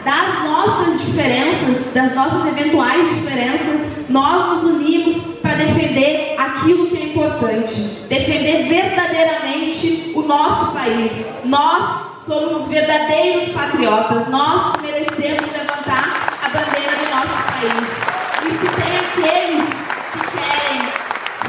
das nossas diferenças, das nossas eventuais diferenças, nós nos unimos para defender aquilo que é importante, defender verdadeiramente o nosso país. Nós somos os verdadeiros patriotas, nós merecemos levantar a bandeira do nosso país. E se tem aqueles que querem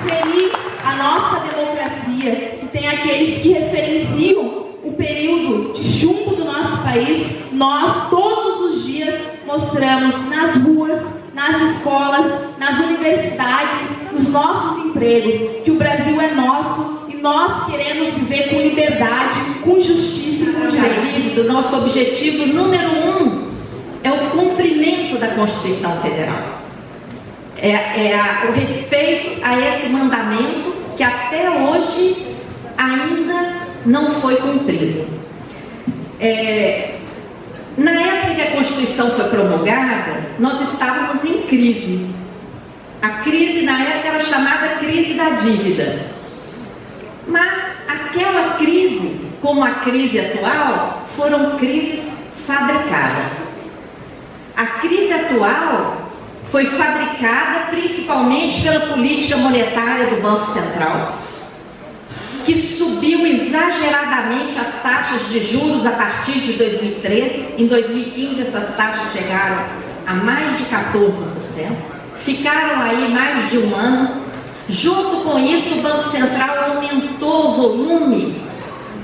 ferir a nossa democracia, se tem aqueles que referenciam o período de chumbo do nosso país, nós todos os dias mostramos nas ruas, nas escolas, nas universidades, nos nossos empregos, que o Brasil é nosso e nós queremos viver com liberdade, com justiça e com direito. O nosso objetivo número 1 é o cumprimento da Constituição Federal. O respeito a esse mandamento que até hoje ainda não foi cumprido. Na época que a Constituição foi promulgada, nós estávamos em crise. A crise na época era chamada crise da dívida. Mas aquela crise, como a crise atual, foram crises fabricadas. A crise atual foi fabricada principalmente pela política monetária do Banco Central, que subiu exageradamente as taxas de juros a partir de 2013. Em 2015, essas taxas chegaram a mais de 14%. Ficaram aí mais de um ano. Junto com isso, o Banco Central aumentou o volume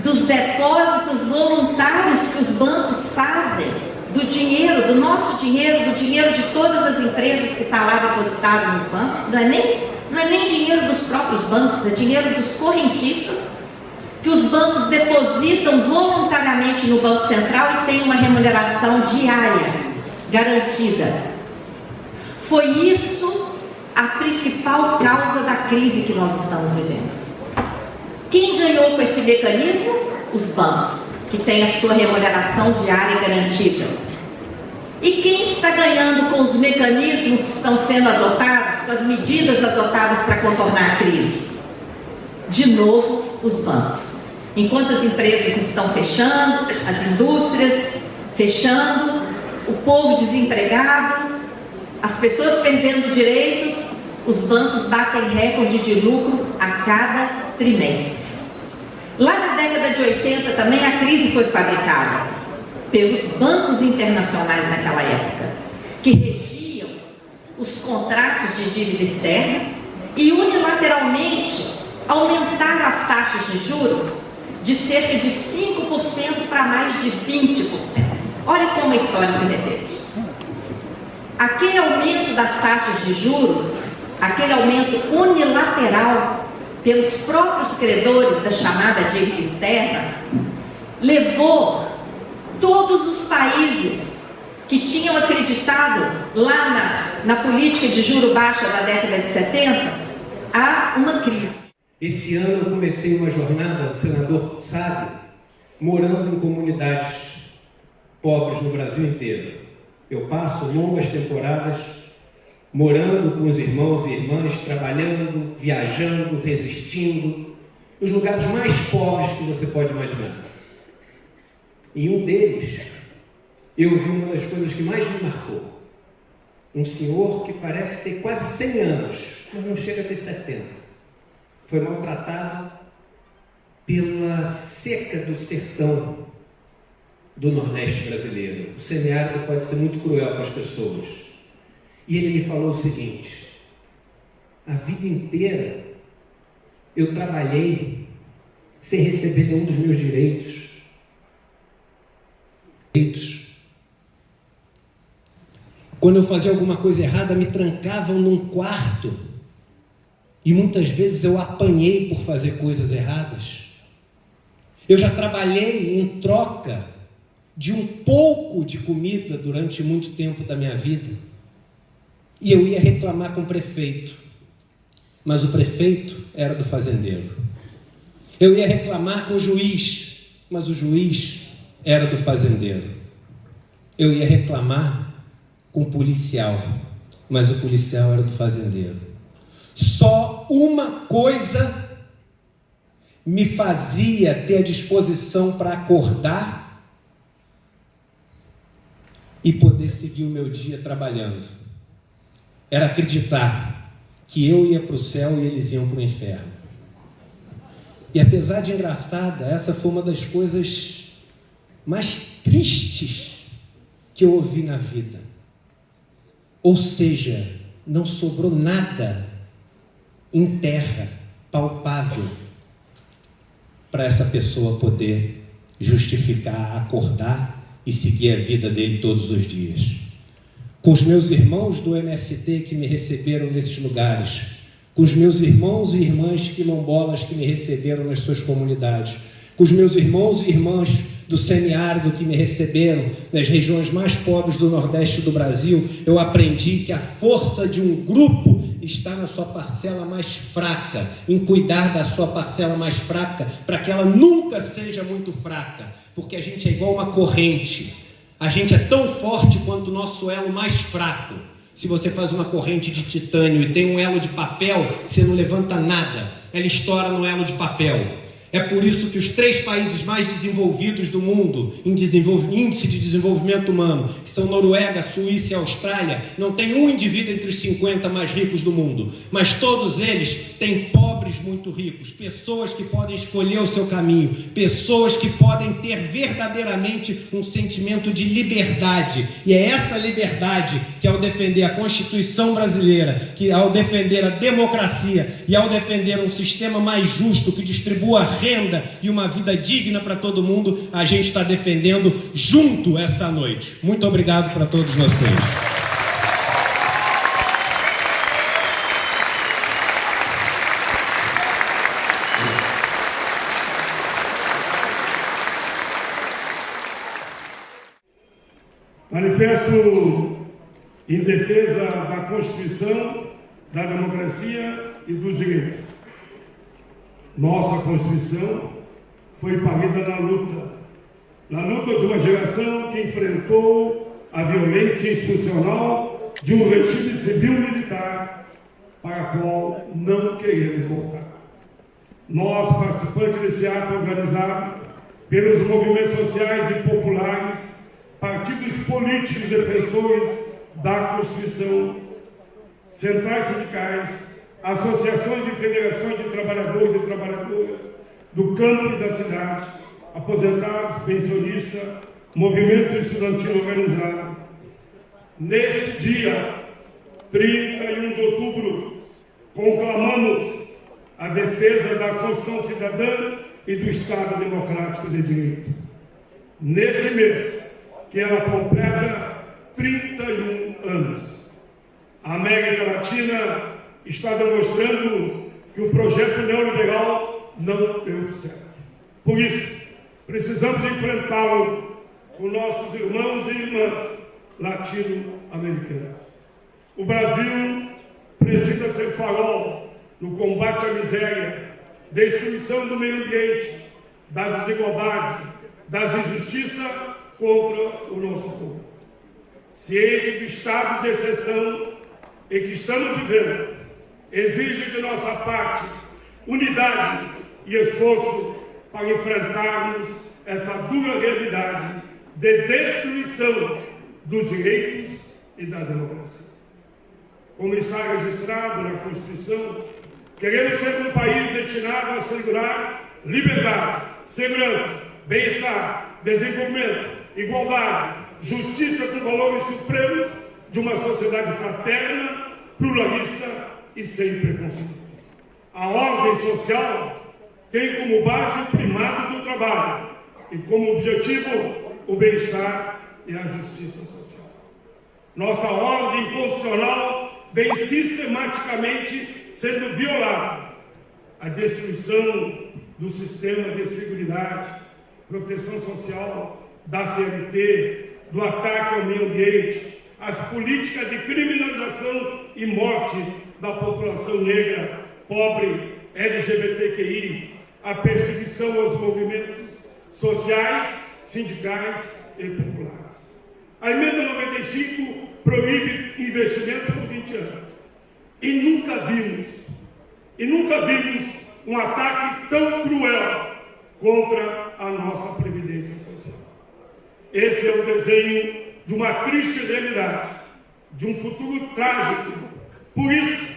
dos depósitos voluntários que os bancos fazem, do dinheiro, do nosso dinheiro, do dinheiro de todas as empresas que está lá depositado nos bancos. Não é nem dinheiro dos próprios bancos, é dinheiro dos correntistas, que os bancos depositam voluntariamente no Banco Central e tem uma remuneração diária garantida. Foi isso a principal causa da crise que nós estamos vivendo. Quem ganhou com esse mecanismo? Os bancos, que têm a sua remuneração diária garantida. E quem está ganhando com os mecanismos que estão sendo adotados, com as medidas adotadas para contornar a crise? De novo, os bancos. Enquanto as empresas estão fechando, as indústrias fechando, o povo desempregado, as pessoas perdendo direitos, os bancos batem recorde de lucro a cada trimestre. Lá na década de 80 também a crise foi fabricada pelos bancos internacionais naquela época, que regiam os contratos de dívida externa e unilateralmente aumentaram as taxas de juros de cerca de 5% para mais de 20%. Olha como a história se repete. Aquele aumento das taxas de juros, aquele aumento unilateral pelos próprios credores da chamada dívida externa, levou todos os países que tinham acreditado lá na política de juro baixa da década de 70 a uma crise. Esse ano eu comecei uma jornada, o senador sabe, morando em comunidades pobres no Brasil inteiro. Eu passo longas temporadas morando com os irmãos e irmãs, trabalhando, viajando, resistindo, nos lugares mais pobres que você pode imaginar. Em um deles, eu vi uma das coisas que mais me marcou. Um senhor que parece ter quase 100 anos, mas não chega a ter 70. Foi maltratado pela seca do sertão do Nordeste brasileiro. O semiárido pode ser muito cruel com as pessoas. E ele me falou o seguinte: a vida inteira eu trabalhei sem receber nenhum dos meus direitos. Quando eu fazia alguma coisa errada, me trancavam num quarto. E muitas vezes eu apanhei por fazer coisas erradas. Eu já trabalhei em troca de um pouco de comida durante muito tempo da minha vida. E eu ia reclamar com o prefeito. Mas o prefeito era do fazendeiro. Eu ia reclamar com o juiz. Mas o juiz era do fazendeiro. Eu ia reclamar com o policial. Mas o policial era do fazendeiro. Só uma coisa me fazia ter a disposição para acordar e poder seguir o meu dia trabalhando. Era acreditar que eu ia para o céu e eles iam para o inferno. E apesar de engraçada, essa foi uma das coisas mais tristes que eu ouvi na vida. Ou seja, não sobrou nada em terra palpável para essa pessoa poder justificar, acordar e seguir a vida dele todos os dias. Com os meus irmãos do MST que me receberam nesses lugares, com os meus irmãos e irmãs quilombolas que me receberam nas suas comunidades, com os meus irmãos e irmãs do semiárido que me receberam nas regiões mais pobres do Nordeste do Brasil, eu aprendi que a força de um grupo está na sua parcela mais fraca, em cuidar da sua parcela mais fraca, para que ela nunca seja muito fraca, porque a gente é igual uma corrente, a gente é tão forte quanto o nosso elo mais fraco. Se você faz uma corrente de titânio e tem um elo de papel, você não levanta nada, ela estoura no elo de papel. É por isso que os 3 países mais desenvolvidos do mundo, em índice de desenvolvimento humano, que são Noruega, Suíça e Austrália, não tem um indivíduo entre os 50 mais ricos do mundo, mas todos eles têm pobres muito ricos, pessoas que podem escolher o seu caminho, pessoas que podem ter verdadeiramente um sentimento de liberdade. E é essa liberdade que, ao defender a Constituição brasileira, que ao defender a democracia e ao defender um sistema mais justo que distribua renda e uma vida digna para todo mundo, a gente está defendendo junto essa noite. Muito obrigado para todos vocês. Manifesto em defesa da Constituição, da democracia e dos direitos. Nossa Constituição foi parida na luta de uma geração que enfrentou a violência institucional de um regime civil-militar para a qual não queremos voltar. Nós, participantes desse ato organizado pelos movimentos sociais e populares, partidos políticos defensores da Constituição, centrais sindicais, associações e federações de trabalhadores e trabalhadoras do campo e da cidade, aposentados, pensionistas, movimento estudantil organizado. Nesse dia, 31 de outubro, conclamamos a defesa da Constituição Cidadã e do Estado Democrático de Direito. Nesse mês, que ela completa 31 anos, a América Latina está demonstrando que o projeto neoliberal não deu certo. Por isso, precisamos enfrentá-lo com nossos irmãos e irmãs latino-americanos. O Brasil precisa ser farol no combate à miséria, destruição do meio ambiente, da desigualdade, das injustiças contra o nosso povo. Ciente do estado de exceção em que estamos vivendo, exige de nossa parte unidade e esforço para enfrentarmos essa dura realidade de destruição dos direitos e da democracia. Como está registrado na Constituição, queremos ser um país destinado a assegurar liberdade, segurança, bem-estar, desenvolvimento, igualdade, justiça com valores supremos de uma sociedade fraterna, pluralista e sem preconceito. A ordem social tem como base o primado do trabalho e como objetivo o bem-estar e a justiça social. Nossa ordem constitucional vem sistematicamente sendo violada. A destruição do sistema de seguridade, proteção social, da CLT, do ataque ao meio ambiente, as políticas de criminalização e morte da população negra, pobre, LGBTQI, a perseguição aos movimentos sociais, sindicais e populares. A emenda 95 proíbe investimentos por 20 anos. E nunca vimos um ataque tão cruel contra a nossa previdência social. Esse é o desenho de uma triste realidade, de um futuro trágico. Por isso,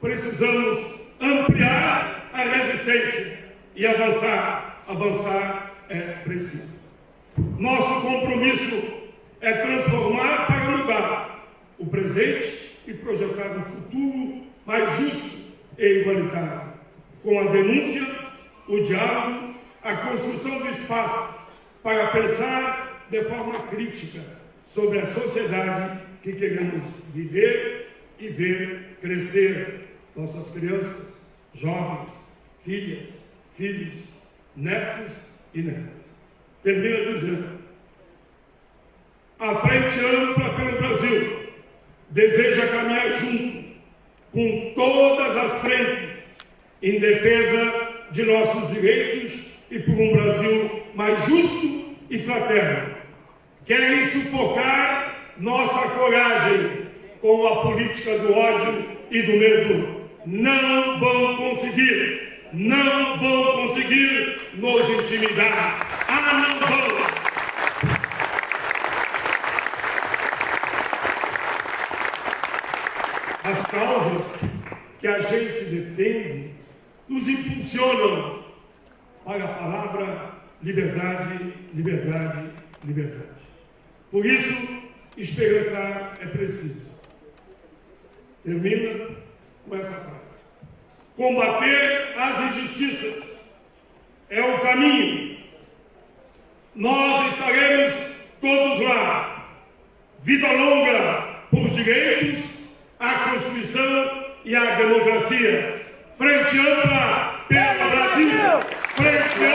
precisamos ampliar a resistência e avançar. Avançar é preciso. Nosso compromisso é transformar para mudar o presente e projetar um futuro mais justo e igualitário, com a denúncia, o diálogo, a construção de espaço para pensar de forma crítica sobre a sociedade que queremos viver e ver crescer nossas crianças, jovens, filhas, filhos, netos e netas. Termino dizendo: a Frente Ampla pelo Brasil deseja caminhar junto com todas as frentes em defesa de nossos direitos e por um Brasil mais justo e fraterno. Querem sufocar nossa coragem com a política do ódio e do medo. Não vão conseguir, não vão conseguir nos intimidar. Não vão! As causas que a gente defende nos impulsionam para a palavra liberdade, liberdade, liberdade. Por isso, esperançar é preciso. Termina com essa frase: combater as injustiças é o caminho. Nós estaremos todos lá. Vida longa por direitos, a Constituição e a democracia. Frente Ampla pelo Brasil! Frente Ampla!